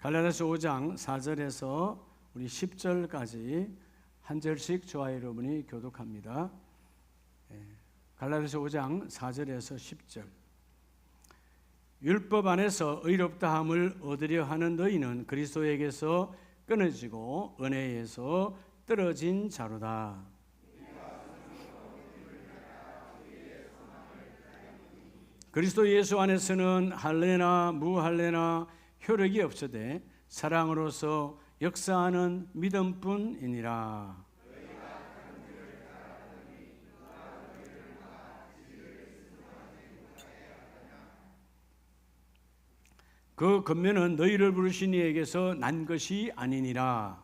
갈라디아서 5장 4절에서 우리 10절까지 한 절씩 저와 여러분이 교독합니다. 갈라디아서 5장 4절에서 10절. 율법 안에서 의롭다함을 얻으려 하는 너희는 그리스도에게서 끊어지고 은혜에서 떨어진 자로다. 그리스도 예수 안에서는 할례나 무할례나 효력이 없으되 사랑으로서 역사하는 믿음뿐이니라. 그 권면은 너희를 부르신 이에게서 난 것이 아니니라.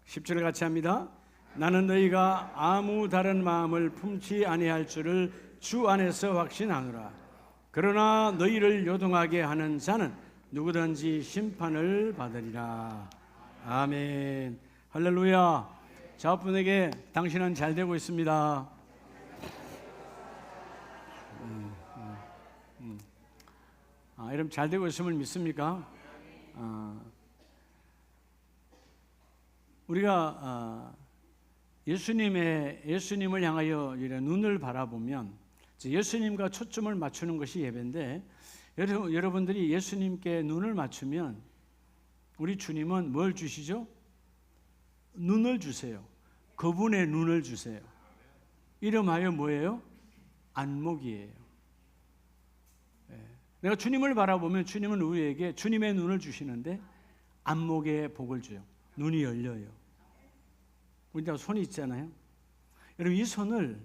10절 같이 합니다. 나는 너희가 아무 다른 마음을 품지 아니할 줄을 주 안에서 확신하노라. 그러나 너희를 요동하게 하는 자는 누구든지 심판을 받으리라. 아멘. 할렐루야. 좌우분에게 당신은 잘 되고 있습니다. 여러분 잘 되고 있음을 믿습니까? 우리가 예수님을 향하여 눈을 바라보면 예수님과 초점을 맞추는 것이 예배인데, 여러분들이 예수님께 눈을 맞추면 우리 주님은 뭘 주시죠? 눈을 주세요. 그분의 눈을 주세요. 이름하여 뭐예요? 안목이에요. 내가 주님을 바라보면 주님은 우리에게 주님의 눈을 주시는데 안목에 복을 줘요. 눈이 열려요. 우리가 손이 있잖아요. 여러분, 이 손을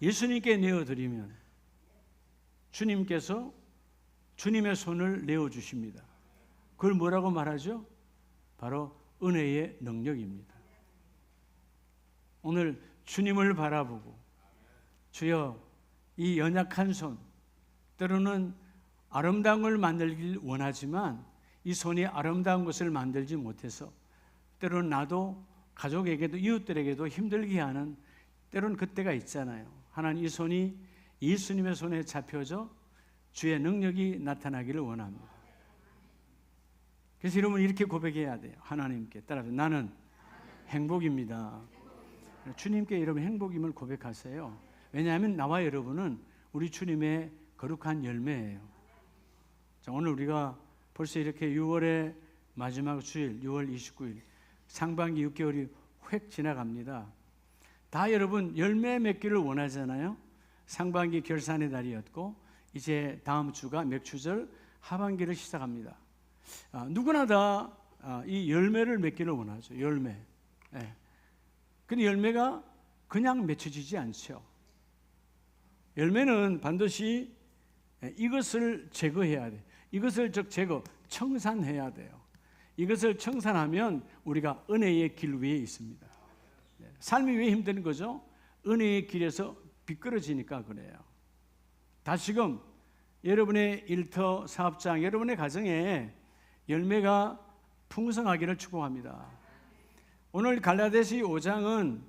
예수님께 내어드리면 주님께서 주님의 손을 내어주십니다. 그걸 뭐라고 말하죠? 바로 은혜의 능력입니다. 오늘 주님을 바라보고 주여 이 연약한 손, 때로는 아름다운 걸 만들길 원하지만 이 손이 아름다운 것을 만들지 못해서 때로는 나도 가족에게도 이웃들에게도 힘들게 하는 때로는 그때가 있잖아요. 하나님, 이 손이 예수님의 손에 잡혀져 주의 능력이 나타나기를 원합니다. 그래서 여러분 이렇게 고백해야 돼요. 하나님께 따라서 나는 행복입니다. 주님께 여러분 행복임을 고백하세요. 왜냐하면 나와 여러분은 우리 주님의 거룩한 열매예요. 자, 오늘 우리가 벌써 이렇게 6월의 마지막 주일 6월 29일 상반기 6개월이 획 지나갑니다. 다 여러분 열매 맺기를 원하잖아요. 상반기 결산의 달이었고 이제 다음 주가 맥추절 하반기를 시작합니다. 누구나 다 이 열매를 맺기를 원하죠. 열매. 근데 열매가 그냥 맺혀지지 않죠. 열매는 반드시 이것을 제거해야 돼. 이것을 청산해야 돼요. 이것을 청산하면 우리가 은혜의 길 위에 있습니다. 삶이 왜 힘든 거죠? 은혜의 길에서 미끄러지니까 그래요. 다시금 여러분의 일터, 사업장, 여러분의 가정에 열매가 풍성하기를 축복합니다. 오늘 갈라디아서 5장은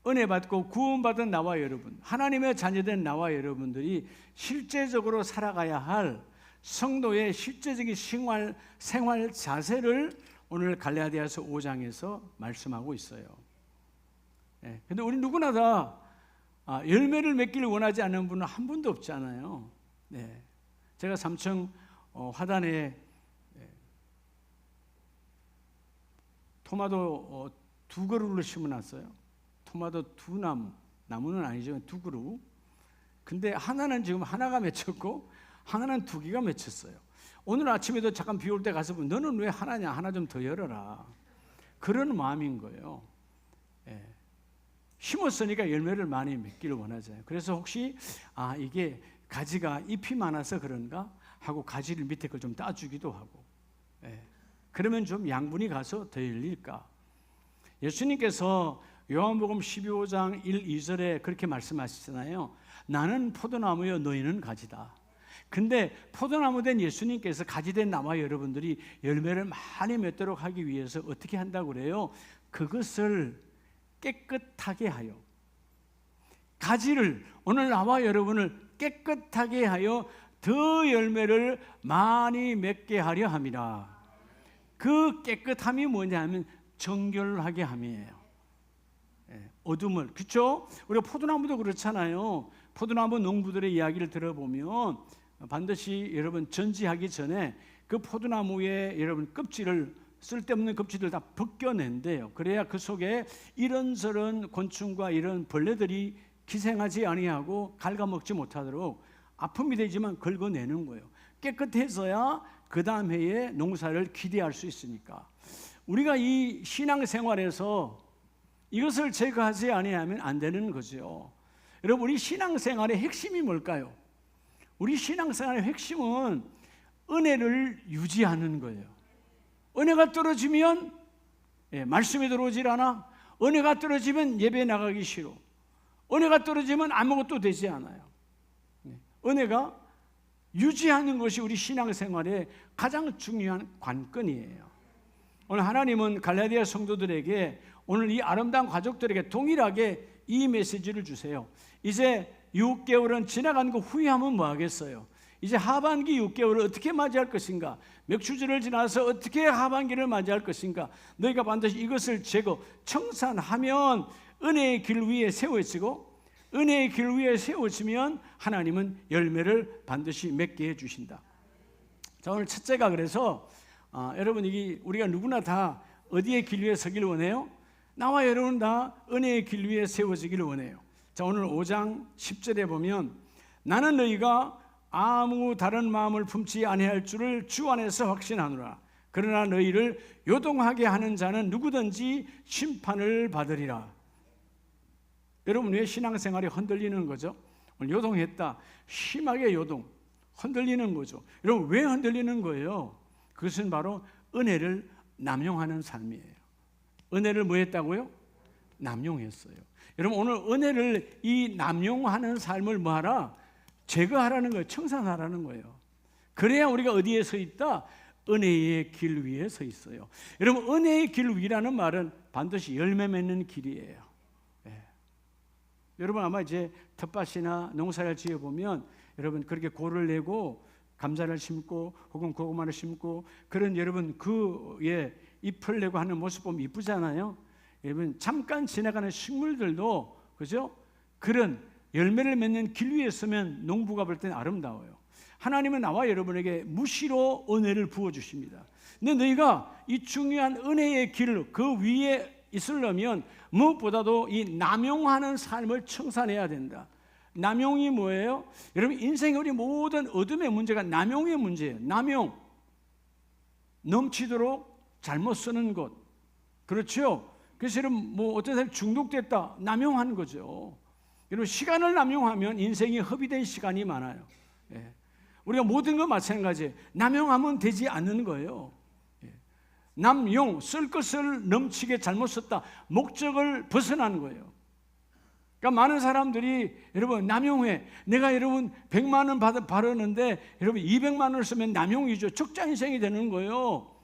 은혜 받고 구원받은 나와 여러분, 하나님의 자녀된 나와 여러분들이 실제적으로 살아가야 할 성도의 실제적인 생활 자세를 오늘 갈라디아서 5장에서 말씀하고 있어요. 근데 우리 누구나 다 열매를 맺기를 원하지 않는 분은 한 분도 없잖아요. 제가 3층 화단에 토마토 2그루를 심어놨어요. 토마토 2나무, 나무는 아니지만 2그루. 근데 하나는 지금 하나가 맺혔고 하나는 2개가 맺혔어요. 오늘 아침에도 잠깐 비 올 때 가서 보면 너는 왜 하나냐, 하나 좀 더 열어라. 그런 마음인 거예요. 심었으니까 열매를 많이 맺기를 원하잖아요. 그래서 혹시 이게 가지가 잎이 많아서 그런가 하고 가지를 밑에 걸 좀 따주기도 하고, 그러면 좀 양분이 가서 더 열릴까. 예수님께서 요한복음 12장 1, 2절에 그렇게 말씀하시잖아요. 나는 포도나무여 너희는 가지다. 근데 포도나무 된 예수님께서 가지 된 나와 여러분들이 열매를 많이 맺도록 하기 위해서 어떻게 한다고 그래요? 그것을 깨끗하게 하여, 가지를 오늘 나와 여러분을 깨끗하게 하여 더 열매를 많이 맺게 하려 함이라. 그 깨끗함이 뭐냐면 정결하게 함이에요. 어둠을, 그렇죠? 우리가 포도나무도 그렇잖아요. 포도나무 농부들의 이야기를 들어보면 반드시 여러분 전지하기 전에 그 포도나무의 여러분 껍질을, 쓸데없는 껍질을 다 벗겨낸대요. 그래야 그 속에 이런저런 곤충과 이런 벌레들이 기생하지 아니하고 갉아먹지 못하도록, 아픔이 되지만 긁어내는 거예요. 깨끗해서야 그 다음 해에 농사를 기대할 수 있으니까. 우리가 이 신앙생활에서 이것을 제거하지 아니하면 안 되는 거죠. 여러분, 우리 신앙생활의 핵심이 뭘까요? 우리 신앙생활의 핵심은 은혜를 유지하는 거예요. 은혜가 떨어지면 말씀이 들어오질 않아. 은혜가 떨어지면 예배 나가기 싫어. 은혜가 떨어지면 아무것도 되지 않아요. 은혜가 유지하는 것이 우리 신앙생활의 가장 중요한 관건이에요. 오늘 하나님은 갈라디아 성도들에게, 오늘 이 아름다운 가족들에게 동일하게 이 메시지를 주세요. 이제 6개월은 지나간 거 후회하면 뭐 하겠어요? 이제 하반기 6개월을 어떻게 맞이할 것인가? 몇 주절을 지나서 어떻게 하반기를 맞이할 것인가? 너희가 반드시 이것을 제거, 청산하면 은혜의 길 위에 세워지고, 은혜의 길 위에 세워지면 하나님은 열매를 반드시 맺게 해주신다. 자, 오늘 첫째가, 그래서 여러분, 이게 우리가 누구나 다 어디의 길 위에 서기를 원해요? 나와 여러분 다 은혜의 길 위에 세워지기를 원해요. 자, 오늘 5장 10절에 보면, 나는 너희가 아무 다른 마음을 품지 아니할 줄을 주 안에서 확신하노라. 그러나 너희를 요동하게 하는 자는 누구든지 심판을 받으리라. 여러분, 왜 신앙생활이 흔들리는 거죠? 오늘 요동했다, 심하게 요동, 흔들리는 거죠. 여러분, 왜 흔들리는 거예요? 그것은 바로 은혜를 남용하는 삶이에요. 은혜를 뭐 했다고요? 남용했어요. 여러분, 오늘 은혜를 이 남용하는 삶을 뭐 하라? 제거하라는 거예요. 청산하라는 거예요. 그래야 우리가 어디에 서 있다? 은혜의 길 위에 서 있어요. 여러분, 은혜의 길 위라는 말은 반드시 열매 맺는 길이에요. 여러분, 아마 이제 텃밭이나 농사를 지어보면 여러분 그렇게 고를 내고 감자를 심고 혹은 고구마를 심고 그런 여러분 그에 잎을 내고 하는 모습 보면 이쁘잖아요. 여러분, 잠깐 지나가는 식물들도, 그죠? 그런 열매를 맺는 길 위에 서면 농부가 볼 때는 아름다워요. 하나님은 나와 여러분에게 무시로 은혜를 부어주십니다. 근데 너희가 이 중요한 은혜의 길을 그 위에 있으려면 무엇보다도 이 남용하는 삶을 청산해야 된다. 남용이 뭐예요? 여러분, 인생의 우리 모든 어둠의 문제가 남용의 문제예요. 남용, 넘치도록 잘못 쓰는 것, 그렇죠? 그래서 여러분, 뭐 어떤 사람이 중독됐다, 남용하는 거죠. 여러분, 시간을 남용하면 인생이 허비된 시간이 많아요. 우리가 모든 거 마찬가지예요. 남용하면 되지 않는 거예요. 남용, 쓸 것을 넘치게 잘못 썼다, 목적을 벗어나는 거예요. 그러니까 많은 사람들이 여러분 남용해. 내가 여러분 100만 원 받았는데 여러분 200만 원을 쓰면 남용이죠. 적자 인생이 되는 거예요.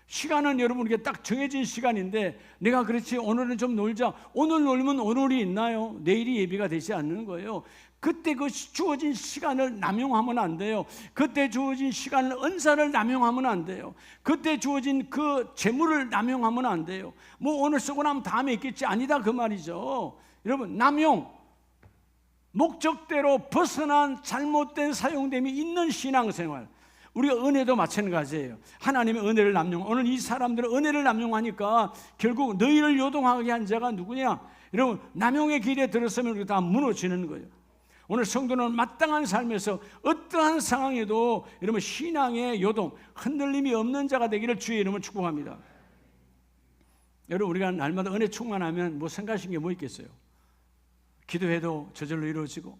시간은 여러분 이게 딱 정해진 시간인데 내가 그렇지 오늘은 좀 놀자. 오늘 놀면 오늘이 있나요? 내일이 예비가 되지 않는 거예요. 그때 그 주어진 시간을 남용하면 안 돼요. 그때 주어진 시간을, 은사를 남용하면 안 돼요. 그때 주어진 그 재물을 남용하면 안 돼요. 뭐 오늘 쓰고 나면 다음에 있겠지, 아니다 그 말이죠. 여러분, 남용, 목적대로 벗어난 잘못된 사용됨이 있는 신앙생활, 우리가 은혜도 마찬가지예요. 하나님의 은혜를 남용. 오늘 이 사람들은 은혜를 남용하니까 결국 너희를 요동하게 한 자가 누구냐? 여러분, 남용의 길에 들었으면 우리가 다 무너지는 거예요. 오늘 성도는 마땅한 삶에서 어떠한 상황에도 여러분 신앙의 요동, 흔들림이 없는 자가 되기를 주의 이름으로 축복합니다. 여러분, 우리가 날마다 은혜 충만하면 뭐 생각하신 게 뭐 있겠어요? 기도해도 저절로 이루어지고,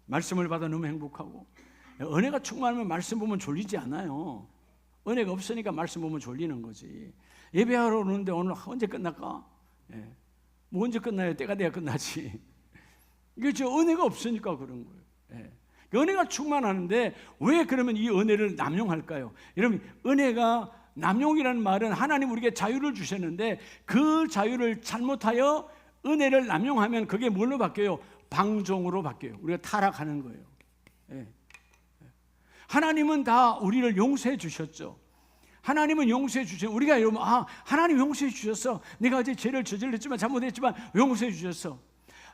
말씀을 받아 너무 행복하고. 은혜가 충만하면 말씀 보면 졸리지 않아요. 은혜가 없으니까 말씀 보면 졸리는 거지. 예배하러 오는데 오늘 언제 끝날까? 뭐 언제 끝나요? 때가 돼야 끝나지. 이게 저 은혜가 없으니까 그런 거예요. 은혜가 충만하는데 왜 그러면 이 은혜를 남용할까요? 여러분, 은혜가, 남용이라는 말은 하나님 우리에게 자유를 주셨는데 그 자유를 잘못하여 은혜를 남용하면 그게 뭘로 바뀌어요? 방종으로 바뀌어요. 우리가 타락하는 거예요. 하나님은 다 우리를 용서해 주셨죠. 하나님은 용서해 주셨어요. 우리가 이러면 하나님 용서해 주셨어. 내가 어제 죄를 저질렀지만 잘못했지만 용서해 주셨어.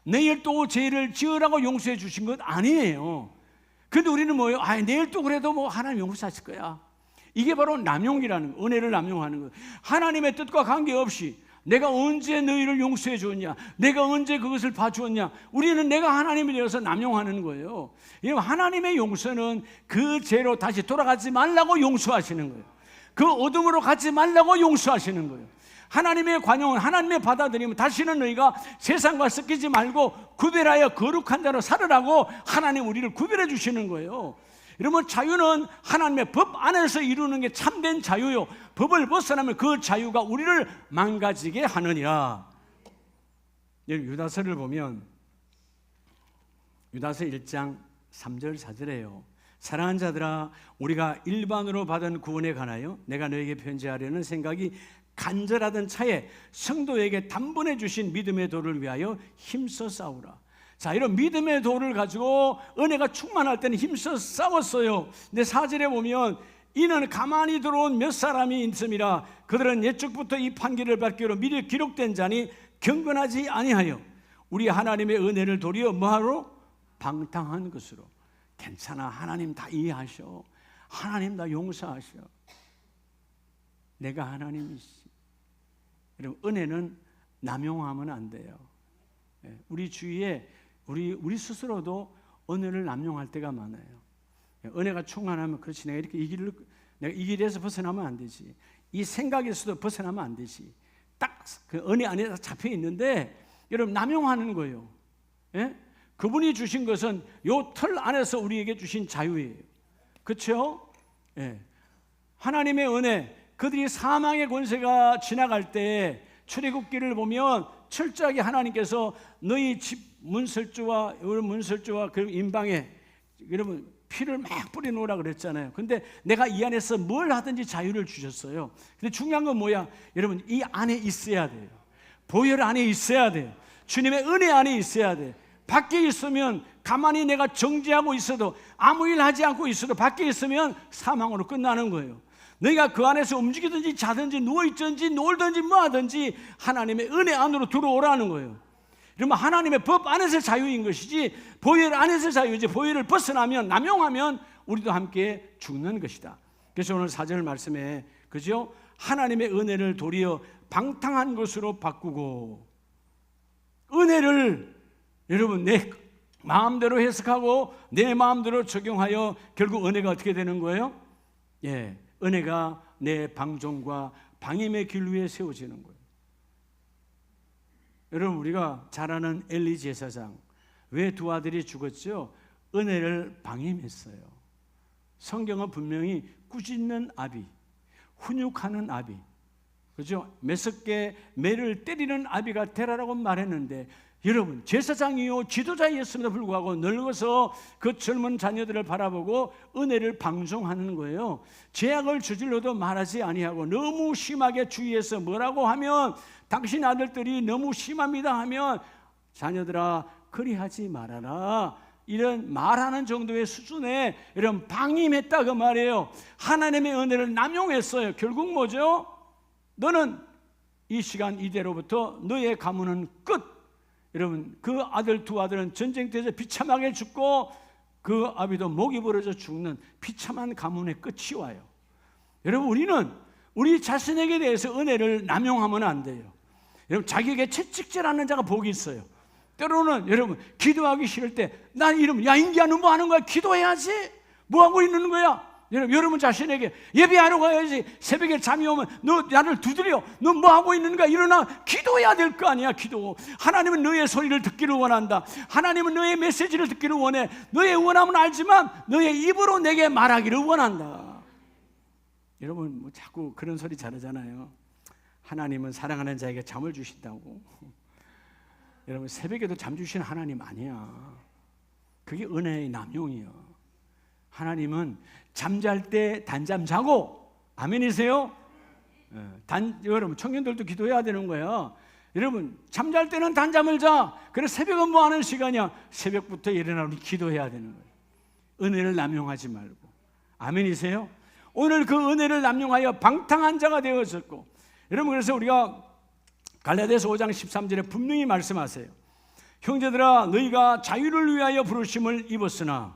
내일 또 죄를 지으라고 용서해 주신 것 아니에요. 그런데 우리는 뭐예요? 내일 또 그래도 뭐 하나님 용서하실 거야. 이게 바로 남용이라는 거, 은혜를 남용하는 거. 하나님의 뜻과 관계없이 내가 언제 너희를 용서해 주었냐, 내가 언제 그것을 봐주었냐, 우리는 내가 하나님이 되어서 남용하는 거예요. 하나님의 용서는 그 죄로 다시 돌아가지 말라고 용서하시는 거예요. 그 어둠으로 가지 말라고 용서하시는 거예요. 하나님의 관용은, 하나님의 받아들이면 다시는 너희가 세상과 섞이지 말고 구별하여 거룩한 자로 살으라고 하나님 우리를 구별해 주시는 거예요. 여러분, 자유는 하나님의 법 안에서 이루는 게 참된 자유요, 법을 벗어나면 그 자유가 우리를 망가지게 하느니라. 유다서를 보면 유다서 1장 3절 4절에요. 사랑하는 자들아, 우리가 일반으로 받은 구원에 관하여 내가 너에게 편지하려는 생각이 간절하던 차에 성도에게 단번에 주신 믿음의 도를 위하여 힘써 싸우라. 자, 이런 믿음의 도를 가지고 은혜가 충만할 때는 힘써 싸웠어요. 근데 4절에 보면 이는 가만히 들어온 몇 사람이 있음이라. 그들은 옛적부터 이 판결을 받기로 미리 기록된 자니 경건하지 아니하여 우리 하나님의 은혜를 도리어 뭐하러? 방탕한 것으로. 괜찮아, 하나님 다 이해하셔. 하나님 다 용서하셔. 내가 하나님이시. 여러분, 은혜는 남용하면 안 돼요. 우리 주위에 우리 스스로도 은혜를 남용할 때가 많아요. 은혜가 충만하면 그렇지, 내가 이렇게 이 길에서 벗어나면 안 되지, 이 생각에서도 벗어나면 안 되지. 딱 그 은혜 안에 잡혀 있는데 여러분, 남용하는 거예요. 예? 그분이 주신 것은 요 틀 안에서 우리에게 주신 자유예요. 그렇죠? 예. 하나님의 은혜, 그들이 사망의 권세가 지나갈 때 출애굽기를 보면 철저하게 하나님께서 너희 집 문설주와 그 임방에 여러분 피를 막 뿌려놓으라 그랬잖아요. 근데 내가 이 안에서 뭘 하든지 자유를 주셨어요. 근데 중요한 건 뭐야? 여러분, 이 안에 있어야 돼요. 보혈 안에 있어야 돼요. 주님의 은혜 안에 있어야 돼요. 밖에 있으면 가만히 내가 정지하고 있어도, 아무 일 하지 않고 있어도 밖에 있으면 사망으로 끝나는 거예요. 너희가 그 안에서 움직이든지 자든지 누워있든지 놀든지 뭐하든지 하나님의 은혜 안으로 들어오라는 거예요. 그러면 하나님의 법 안에서 자유인 것이지 보혈 안에서 자유지, 보혈을 벗어나면, 남용하면 우리도 함께 죽는 것이다. 그래서 오늘 4절 말씀에, 그죠? 하나님의 은혜를 도리어 방탕한 것으로 바꾸고, 은혜를 여러분 내 마음대로 해석하고 내 마음대로 적용하여 결국 은혜가 어떻게 되는 거예요? 예, 은혜가 내 방종과 방임의 길 위에 세워지는 거예요. 여러분, 우리가 잘 아는 엘리 제사장, 왜 두 아들이 죽었죠? 은혜를 방임했어요. 성경은 분명히 꾸짖는 아비, 훈육하는 아비, 그죠? 메석계 매를 때리는 아비가 되라라고 말했는데, 여러분, 제사장이요 지도자였음에도 불구하고 늙어서 그 젊은 자녀들을 바라보고 은혜를 방종하는 거예요. 죄악을 저질러도 말하지 아니하고 너무 심하게 주의해서 뭐라고 하면, 당신 아들들이 너무 심합니다 하면, 자녀들아 그리하지 말아라, 이런 말하는 정도의 수준에 이런 방임했다 그 말이에요. 하나님의 은혜를 남용했어요. 결국 뭐죠? 너는 이 시간 이대로부터 너의 가문은 끝. 여러분, 그 아들 두 아들은 전쟁터에서 비참하게 죽고 그 아비도 목이 부러져 죽는 비참한 가문의 끝이 와요. 여러분, 우리는 우리 자신에게 대해서 은혜를 남용하면 안 돼요. 여러분, 자기에게 채찍질하는 자가 복이 있어요. 때로는 여러분, 기도하기 싫을 때 난 이러면, 야 인기야 너 뭐 하는 거야? 기도해야지. 뭐 하고 있는 거야? 여러분 자신에게 예배하러 가야지. 새벽에 잠이 오면 너 나를 두드려. 너 뭐 하고 있는가? 일어나 기도해야 될 거 아니야. 기도. 하나님은 너의 소리를 듣기를 원한다. 하나님은 너의 메시지를 듣기를 원해. 너의 원함은 알지만 너의 입으로 내게 말하기를 원한다. 여러분, 뭐 자꾸 그런 소리 잘하잖아요. 하나님은 사랑하는 자에게 잠을 주신다고. 여러분, 새벽에도 잠 주시는 하나님 아니야. 그게 은혜의 남용이야. 하나님은 잠잘 때 단잠 자고, 아멘이세요? 여러분, 청년들도 기도해야 되는 거야. 여러분, 잠잘 때는 단잠을 자. 그래, 새벽은 뭐 하는 시간이야? 새벽부터 일어나 우리 기도해야 되는 거야. 은혜를 남용하지 말고. 아멘이세요? 오늘 그 은혜를 남용하여 방탕한 자가 되어졌고, 여러분 그래서 우리가 갈라디아서 5장 13절에 분명히 말씀하세요. 형제들아 너희가 자유를 위하여 부르심을 입었으나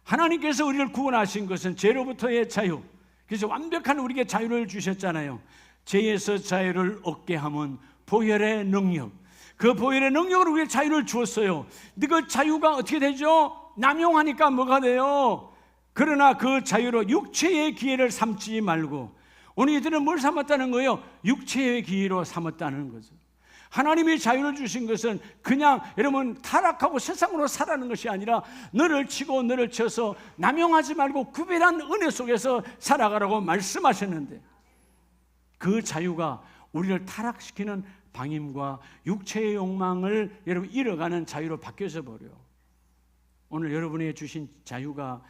하나님께서 우리를 구원하신 것은 죄로부터의 자유, 그래서 완벽한 우리에게 자유를 주셨잖아요. 죄에서 자유를 얻게 함은 보혈의 능력, 그 보혈의 능력으로 우리의 자유를 주었어요. 근데 그 자유가 어떻게 되죠? 남용하니까 뭐가 돼요? 그러나 그 자유로 육체의 기회를 삼지 말고, 오늘 이들은 뭘 삼았다는 거예요? 육체의 기회로 삼았다는 거죠. 하나님이 자유를 주신 것은 그냥 여러분 타락하고 세상으로 살아가는 것이 아니라 너를 치고 너를 쳐서 남용하지 말고 구별한 은혜 속에서 살아가라고 말씀하셨는데, 그 자유가 우리를 타락시키는 방임과 육체의 욕망을 여러분 잃어가는 자유로 바뀌어져 버려요. 오늘 여러분이 주신 자유가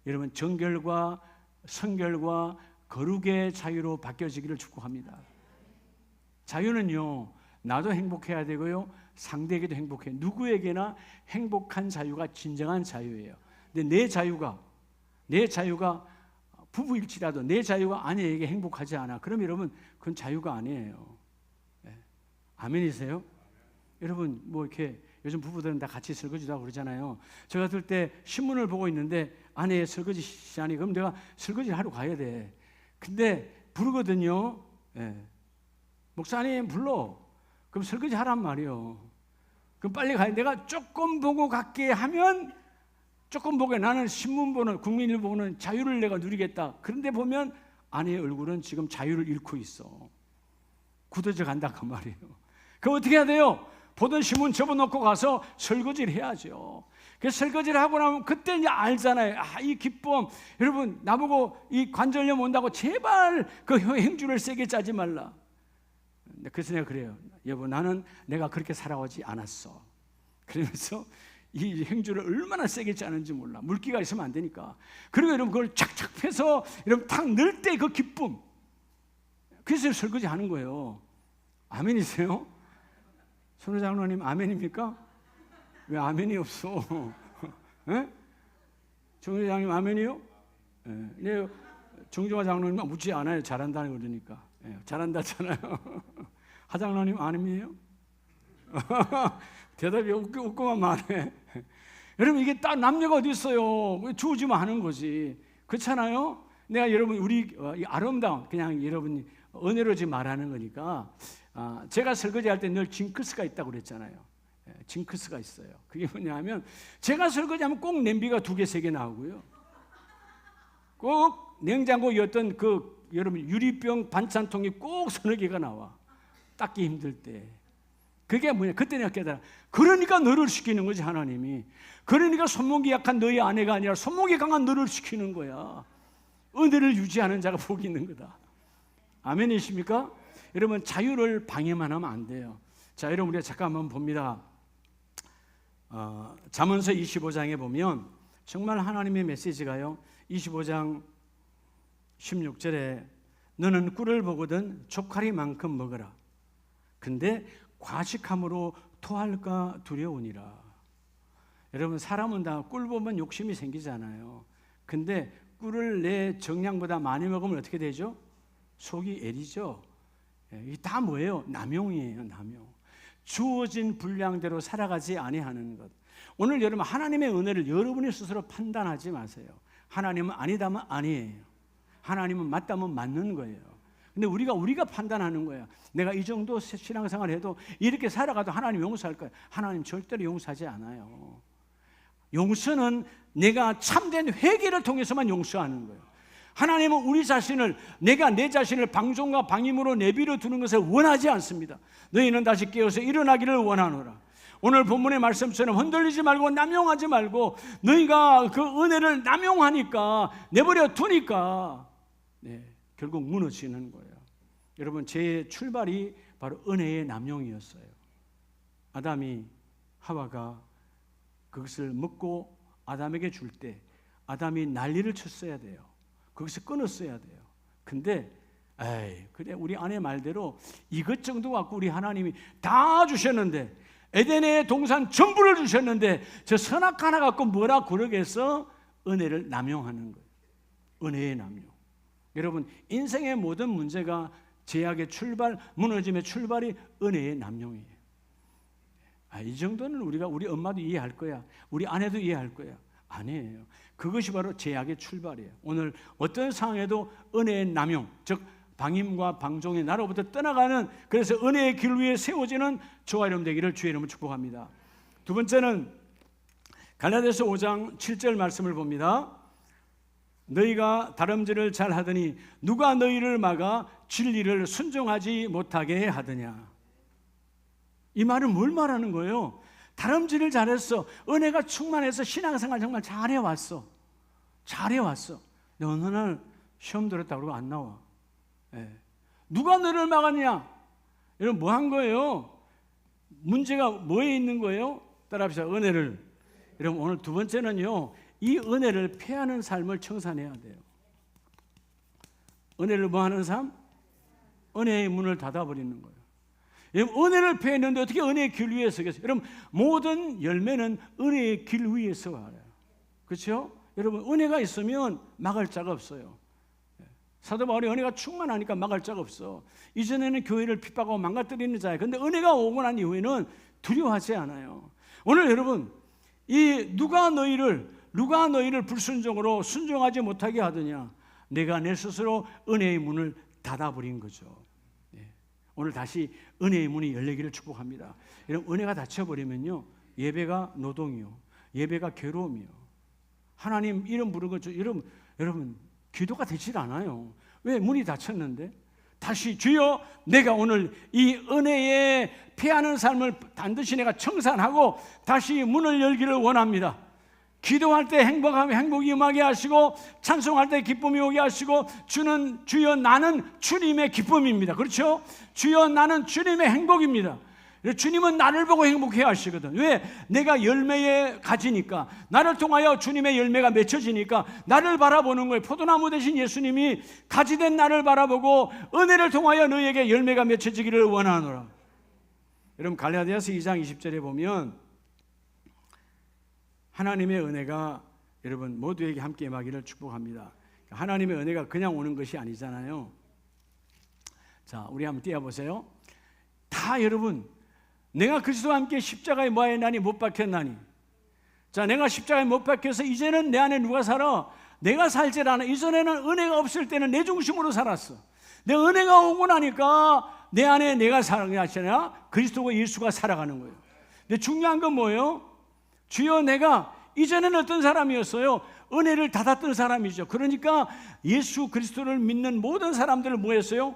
여러분 정결과 성결과 거룩의 자유로 바뀌어지기를 축복합니다. 자유는요, 나도 행복해야 되고요, 상대에게도 행복해. 누구에게나 행복한 자유가 진정한 자유예요. 근데 내 자유가 부부일지라도 내 자유가 아내에게 행복하지 않아, 그럼 여러분 그건 자유가 아니에요. 네. 아멘이세요? 여러분 뭐 이렇게 요즘 부부들은 다 같이 설거지도 하고 그러잖아요. 저 같을 때 신문을 보고 있는데 아내 설거지 시간이, 그럼 내가 설거지를 하러 가야 돼. 근데 부르거든요. 네. 목사님 불러. 그럼 설거지 하란 말이요. 그럼 빨리 가야, 내가 조금 보고 갈게 하면 조금 보게, 나는 신문 보는, 국민일보 보는 자유를 내가 누리겠다. 그런데 보면 아내의 얼굴은 지금 자유를 잃고 있어. 굳어져 간다 그 말이에요. 그럼 어떻게 해야 돼요? 보던 신문 접어놓고 가서 설거지를 해야죠. 그래서 설거지를 하고 나면 그때 이제 알잖아요. 아, 이 기쁨. 여러분 나보고 이 관절염 온다고 제발 그 행주를 세게 짜지 말라. 그래서 내가 그래요. 여보, 나는 내가 그렇게 살아오지 않았어. 그러면서 이 행주를 얼마나 세게 짜는지 몰라. 물기가 있으면 안 되니까. 그리고 여러분 그걸 착착 펴서 여러분 탁 넣을 때 그 기쁨. 그래서 설거지 하는 거예요. 아멘이세요? 손호 장로님 아멘입니까? 왜 아멘이 없어? 정조 장님 아멘이요? 네. 정조화 장로님 묻지 않아요. 잘한다는 그러니까. 네, 잘한다잖아요. 하장로님 아멘이에요? 대답이 웃고만 말해. 여러분 이게 딱 남녀가 어디 있어요? 주어지면 하는 거지. 그렇잖아요? 내가 여러분 우리 아름다운 그냥 여러분이 은혜로지 말하는 거니까, 제가 설거지할 때 늘 징크스가 있다고 그랬잖아요. 징크스가 있어요. 그게 뭐냐면 제가 설거지하면 꼭 냄비가 2개, 3개 나오고요. 꼭 냉장고였던 그 여러분 유리병 반찬통이 꼭 3-4개가 나와. 닦기 힘들 때. 그게 뭐냐? 그때 내가 깨달아. 그러니까 너를 시키는 거지 하나님이. 그러니까 손목이 약한 너희 아내가 아니라 손목이 강한 너를 시키는 거야. 은혜를 유지하는 자가 복이 있는 거다. 아멘이십니까? 여러분 자유를 방해만 하면 안 돼요. 자, 여러분 우리가 잠깐만 봅니다. 잠언서 25장에 보면 정말 하나님의 메시지가요, 25장 16절에 너는 꿀을 보거든 족하리만큼 먹어라. 근데 과식함으로 토할까 두려우니라. 여러분 사람은 다 꿀 보면 욕심이 생기잖아요. 근데 꿀을 내 정량보다 많이 먹으면 어떻게 되죠? 속이 애리죠. 이게 다 뭐예요? 남용이에요. 남용. 주어진 분량대로 살아가지 아니하는 것. 오늘 여러분 하나님의 은혜를 여러분이 스스로 판단하지 마세요. 하나님은 아니다면 아니에요. 하나님은 맞다면 맞는 거예요. 근데 우리가 판단하는 거예요. 내가 이 정도 신앙생활을 해도 이렇게 살아가도 하나님 용서할 거예요. 하나님 절대로 용서하지 않아요. 용서는 내가 참된 회개를 통해서만 용서하는 거예요. 하나님은 우리 자신을, 내가 내 자신을 방종과 방임으로 내버려 두는 것을 원하지 않습니다. 너희는 다시 깨어서 일어나기를 원하노라. 오늘 본문의 말씀처럼 흔들리지 말고 남용하지 말고, 너희가 그 은혜를 남용하니까 내버려 두니까 결국 무너지는 거예요. 여러분 제 출발이 바로 은혜의 남용이었어요. 아담이 하와가 그것을 먹고 아담에게 줄 때 아담이 난리를 쳤어야 돼요. 거기서 끊었어야 돼요. 근데 그래 우리 아내 말대로 이것 정도 갖고 우리 하나님이 다 주셨는데, 에덴의 동산 전부를 주셨는데 저 선악 하나 갖고 뭐라 그러겠어? 은혜를 남용하는 거예요. 은혜의 남용. 여러분, 인생의 모든 문제가 제약의 출발, 무너짐의 출발이 은혜의 남용이에요. 이 정도는 우리 엄마도 이해할 거야, 우리 아내도 이해할 거야. 아니에요. 그것이 바로 제약의 출발이에요. 오늘 어떤 상황에도 은혜의 남용, 즉 방임과 방종이 나로부터 떠나가는, 그래서 은혜의 길 위에 세워지는 저와 여러분 되기를 주의 이름으로 축복합니다. 두 번째는 갈라디아서 5장 7절 말씀을 봅니다. 너희가 다름질을 잘하더니 누가 너희를 막아 진리를 순종하지 못하게 하느냐. 이 말은 뭘 말하는 거예요? 다름질을 잘했어. 은혜가 충만해서 신앙생활 정말 잘해왔어. 근데 어느 날 시험 들었다고 그러고 안 나와. 누가 너를 막았냐? 여러분, 뭐 한 거예요? 문제가 뭐에 있는 거예요? 따라합시다. 은혜를. 여러분, 오늘 두 번째는요, 이 은혜를 패하는 삶을 청산해야 돼요. 은혜를 뭐 하는 삶? 은혜의 문을 닫아버리는 거예요. 여러분, 은혜를 패했는데 어떻게 은혜의 길 위에 서겠어요? 여러분, 모든 열매는 은혜의 길 위에서 와요. 그렇죠? 여러분, 은혜가 있으면 막을 자가 없어요. 사도 바울이 은혜가 충만하니까 막을 자가 없어. 이전에는 교회를 핍박하고 망가뜨리는 자예요. 그런데 은혜가 오고 난 이후에는 두려워하지 않아요. 오늘 여러분, 이 누가 너희를 불순종으로 순종하지 못하게 하더냐? 내가 내 스스로 은혜의 문을 닫아버린 거죠. 오늘 다시 은혜의 문이 열리기를 축복합니다. 여러분, 은혜가 닫혀버리면요, 예배가 노동이요, 예배가 괴로움이요, 하나님 이름 부르는 거죠. 여러분 기도가 되질 않아요. 왜? 문이 닫혔는데. 다시 주여, 내가 오늘 이 은혜에 패하는 삶을 반드시 내가 청산하고 다시 문을 열기를 원합니다. 기도할 때 행복이 임하게 하시고, 찬송할 때 기쁨이 오게 하시고, 주여 나는 주님의 기쁨입니다. 그렇죠? 주여 나는 주님의 행복입니다. 주님은 나를 보고 행복해 하시거든. 왜? 내가 열매에 가지니까, 나를 통하여 주님의 열매가 맺혀지니까 나를 바라보는 거예요. 포도나무 대신 예수님이 가지된 나를 바라보고 은혜를 통하여 너희에게 열매가 맺혀지기를 원하노라. 여러분, 갈라디아서 2장 20절에 보면 하나님의 은혜가 여러분 모두에게 함께 임하기를 축복합니다. 하나님의 은혜가 그냥 오는 것이 아니잖아요. 자, 우리 한번 띄워보세요. 다 여러분, 내가 그리스도와 함께 십자가에 뭐하였나니? 못 박혔나니. 자, 내가 십자가에 못 박혀서 이제는 내 안에 누가 살아? 내가 살질 않아. 이전에는 은혜가 없을 때는 내 중심으로 살았어. 내 은혜가 오고 나니까 내 안에 내가 살아가는 게 아니라 그리스도가 예수가 살아가는 거예요. 근데 중요한 건 뭐예요? 주여, 내가 이전에는 어떤 사람이었어요? 은혜를 닫았던 사람이죠. 그러니까 예수 그리스도를 믿는 모든 사람들을 뭐 했어요?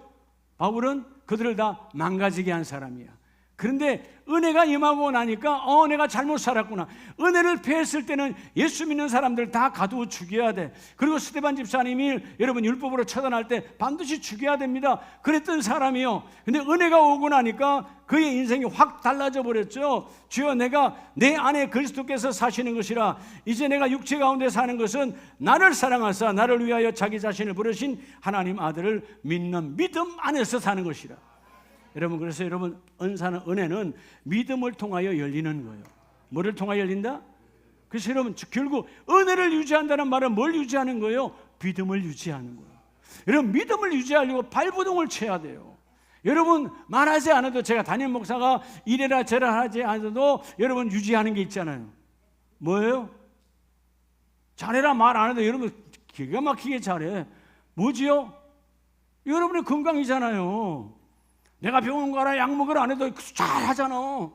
바울은 그들을 다 망가지게 한 사람이야. 그런데 은혜가 임하고 나니까 내가 잘못 살았구나. 은혜를 패했을 때는 예수 믿는 사람들 다 가두어 죽여야 돼. 그리고 스데반 집사님이 여러분 율법으로 처단할 때 반드시 죽여야 됩니다. 그랬던 사람이요. 근데 은혜가 오고 나니까 그의 인생이 확 달라져 버렸죠. 주여, 내가 내 안에 그리스도께서 사시는 것이라. 이제 내가 육체 가운데 사는 것은 나를 사랑하사 나를 위하여 자기 자신을 부르신 하나님 아들을 믿는 믿음 안에서 사는 것이라. 여러분, 그래서 여러분, 은혜는 믿음을 통하여 열리는 거예요. 뭐를 통하여 열린다? 그래서 여러분, 결국 은혜를 유지한다는 말은 뭘 유지하는 거예요? 믿음을 유지하는 거예요. 여러분, 믿음을 유지하려고 발버둥을 쳐야 돼요. 여러분, 말하지 않아도, 제가 담임 목사가 이래라 저래라 하지 않아도 여러분 유지하는 게 있잖아요. 뭐예요? 잘해라 말 안 해도 여러분 기가 막히게 잘해. 뭐지요? 여러분의 건강이잖아요. 내가 병원 가라 약 먹으라 안 해도 잘하잖아.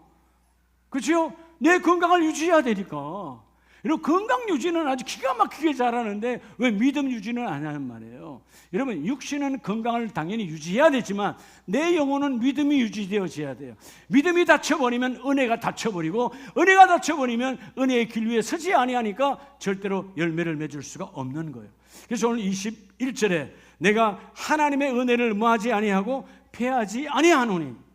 그렇죠? 내 건강을 유지해야 되니까. 여러분, 건강 유지는 아주 기가 막히게 잘하는데 왜 믿음 유지는 안 하는 말이에요? 여러분, 육신은 건강을 당연히 유지해야 되지만 내 영혼은 믿음이 유지되어져야 돼요. 믿음이 닫혀버리면 은혜가 닫혀버리고, 은혜가 닫혀버리면 은혜의 길 위에 서지 아니하니까 절대로 열매를 맺을 수가 없는 거예요. 그래서 오늘 21절에 내가 하나님의 은혜를 뭐하지 아니하고 패하지 아니하노니.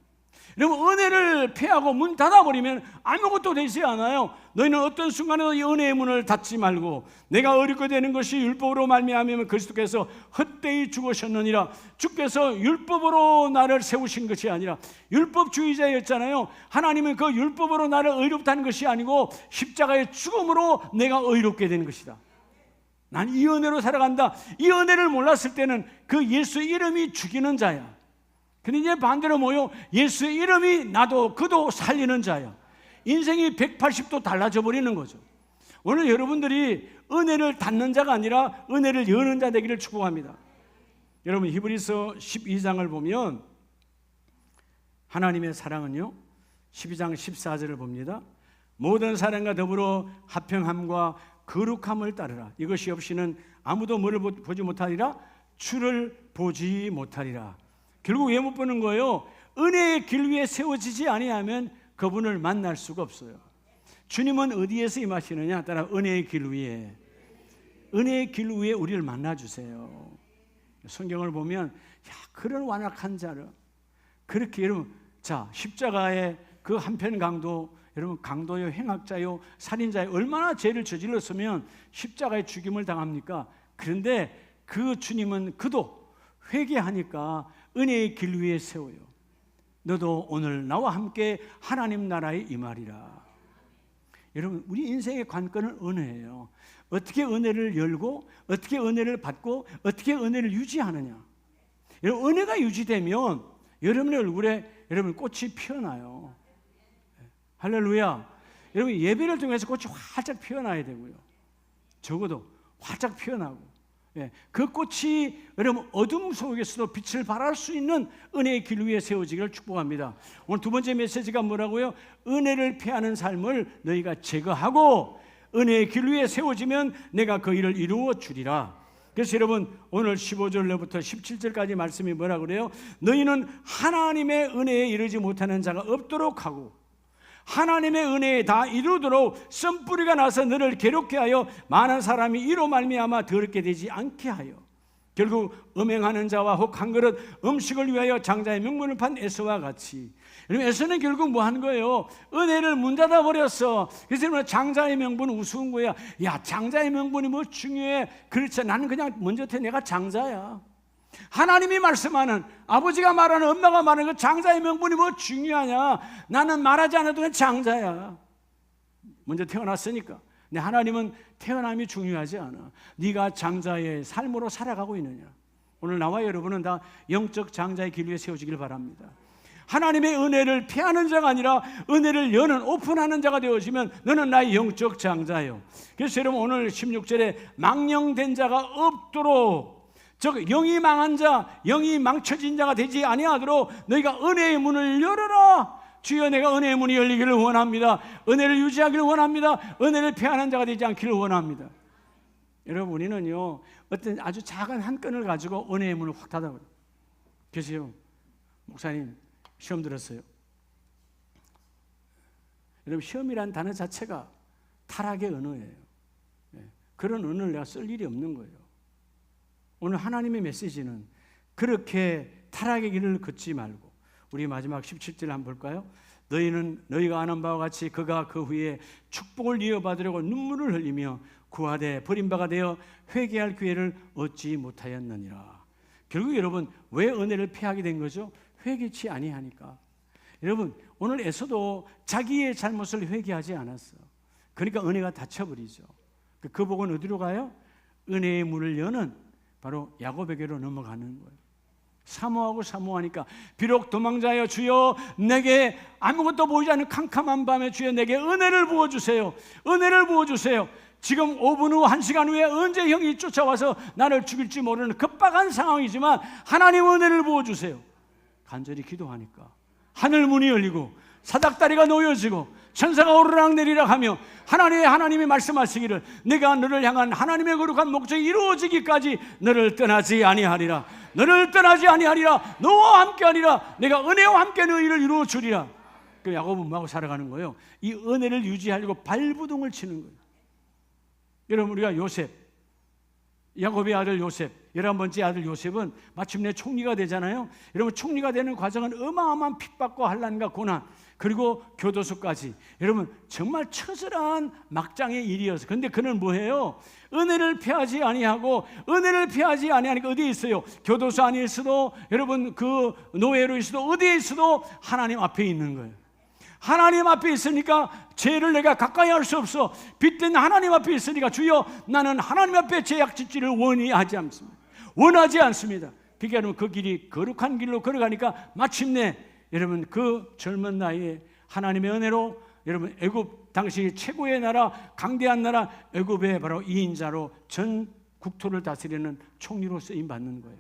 여러분, 은혜를 패하고 문 닫아버리면 아무것도 되지 않아요. 너희는 어떤 순간에도 이 은혜의 문을 닫지 말고, 내가 어렵게 되는 것이 율법으로 말미암으면 그리스도께서 헛되이 죽으셨느니라. 주께서 율법으로 나를 세우신 것이 아니라, 율법주의자였잖아요. 하나님은 그 율법으로 나를 의롭다는 것이 아니고 십자가의 죽음으로 내가 의롭게 되는 것이다. 난 이 은혜로 살아간다. 이 은혜를 몰랐을 때는 그 예수 이름이 죽이는 자야. 근데 이제 반대로 뭐요? 예수의 이름이 나도 그도 살리는 자야. 인생이 180도 달라져 버리는 거죠. 오늘 여러분들이 은혜를 닫는 자가 아니라 은혜를 여는 자 되기를 축복합니다. 여러분 히브리서 12장을 보면 하나님의 사랑은요 12장 14절을 봅니다. 모든 사랑과 더불어 화평함과 거룩함을 따르라. 이것이 없이는 아무도 뭐를 보지 못하리라? 주를 보지 못하리라. 결국 왜 못 보는 거예요? 은혜의 길 위에 세워지지 아니하면 그분을 만날 수가 없어요. 주님은 어디에서 임하시느냐? 따라 은혜의 길 위에, 은혜의 길 위에 우리를 만나주세요. 성경을 보면 그런 완악한 자를 그렇게 여러분 자 십자가의 그 한편 강도 여러분 강도요 행악자요 살인자요 얼마나 죄를 저질렀으면 십자가의 죽임을 당합니까? 그런데 그 주님은 그도 회개하니까 은혜의 길 위에 세워요. 너도 오늘 나와 함께 하나님 나라에 임하리라. 여러분 우리 인생의 관건은 은혜예요. 어떻게 은혜를 열고 어떻게 은혜를 받고 어떻게 은혜를 유지하느냐. 여러분 은혜가 유지되면 여러분의 얼굴에 여러분 꽃이 피어나요. 할렐루야. 여러분 예배를 통해서 꽃이 활짝 피어나야 되고요. 적어도 활짝 피어나고 그 꽃이 여러분 어둠 속에서도 빛을 발할 수 있는 은혜의 길 위에 세워지기를 축복합니다. 오늘 두 번째 메시지가 뭐라고요? 은혜를 피하는 삶을 너희가 제거하고 은혜의 길 위에 세워지면 내가 그 일을 이루어 주리라. 그래서 여러분 오늘 15절부터 17절까지 말씀이 뭐라 그래요? 너희는 하나님의 은혜에 이르지 못하는 자가 없도록 하고 하나님의 은혜에 다 이루도록 씀뿌리가 나서 너를 괴롭게 하여 많은 사람이 이로 말미암아 더럽게 되지 않게 하여 결국 음행하는 자와 혹 한 그릇 음식을 위하여 장자의 명분을 판 에서와 같이. 여러분 에서는 결국 뭐 하는 거예요? 은혜를 문 닫아 버렸어. 그래서 장자의 명분은 우스운 거야. 야 장자의 명분이 뭐 중요해? 그렇지 나는 그냥 먼저 내가 장자야. 하나님이 말씀하는 아버지가 말하는 엄마가 말하는 그 장자의 명분이 뭐 중요하냐? 나는 말하지 않아도 그냥 장자야. 먼저 태어났으니까. 근데 하나님은 태어남이 중요하지 않아. 네가 장자의 삶으로 살아가고 있느냐. 오늘 나와 여러분은 다 영적 장자의 길 위에 세워지길 바랍니다. 하나님의 은혜를 피하는 자가 아니라 은혜를 여는 오픈하는 자가 되어지면 너는 나의 영적 장자예요. 그래서 여러분 오늘 16절에 망령된 자가 없도록 즉 영이 망한 자, 영이 망쳐진 자가 되지 아니하도록 너희가 은혜의 문을 열어라. 주여 내가 은혜의 문이 열리기를 원합니다. 은혜를 유지하기를 원합니다. 은혜를 피하는 자가 되지 않기를 원합니다. 여러분 우리는요 어떤 아주 작은 한 건을 가지고 은혜의 문을 확 닫아버려요. 그래서요 목사님 시험 들었어요. 여러분 시험이란 단어 자체가 타락의 언어예요. 그런 언어를 내가 쓸 일이 없는 거예요. 오늘 하나님의 메시지는 그렇게 타락의 길을 걷지 말고 우리 마지막 17절 한번 볼까요? 너희가 아는 바와 같이 그가 그 후에 축복을 이어받으려고 눈물을 흘리며 구하되 버림바가 되어 회개할 기회를 얻지 못하였느니라. 결국 여러분 왜 은혜를 피하게 된 거죠? 회개치 아니하니까. 여러분 오늘 에서도 자기의 잘못을 회개하지 않았어. 그러니까 은혜가 닫혀버리죠. 그 복은 어디로 가요? 은혜의 문을 여는 바로 야곱에게로 넘어가는 거예요. 사모하니까 비록 도망자여 주여 내게 아무것도 보이지 않는 캄캄한 밤에 주여 내게 은혜를 부어주세요. 은혜를 부어주세요. 지금 5분 후 1시간 후에 언제 형이 쫓아와서 나를 죽일지 모르는 급박한 상황이지만 하나님 은혜를 부어주세요. 간절히 기도하니까 하늘 문이 열리고 사닥다리가 놓여지고 천사가 오르락내리락 하며 하나님이 말씀하시기를 내가 너를 향한 하나님의 거룩한 목적이 이루어지기까지 너를 떠나지 아니하리라. 너를 떠나지 아니하리라. 너와 함께하리라. 내가 은혜와 함께 너희를 이루어 주리라. 그 야곱은 뭐하고 살아가는 거예요? 이 은혜를 유지하려고 발부둥을 치는 거예요. 여러분 우리가 요셉 야곱의 아들 요셉 11번째 아들 요셉은 마침내 총리가 되잖아요. 여러분 총리가 되는 과정은 어마어마한 핍박과 환난과 고난 그리고 교도소까지 여러분 정말 처절한 막장의 일이어서 근데 그는 뭐해요? 은혜를 피하지 아니하고 은혜를 피하지 아니하니까 어디에 있어요? 교도소 안에 있어도 여러분 그 노예로 있어도 어디에 있어도 하나님 앞에 있는 거예요. 하나님 앞에 있으니까 죄를 내가 가까이 할 수 없어. 빛된 하나님 앞에 있으니까 주여 나는 하나님 앞에 죄악 짓지를 원하지 않습니다. 그게 아니면 그 길이 거룩한 길로 걸어가니까 마침내 여러분 그 젊은 나이에 하나님의 은혜로 여러분 애굽 당시 최고의 나라, 강대한 나라 애굽의 바로 2인자로 전 국토를 다스리는 총리로 쓰임 받는 거예요.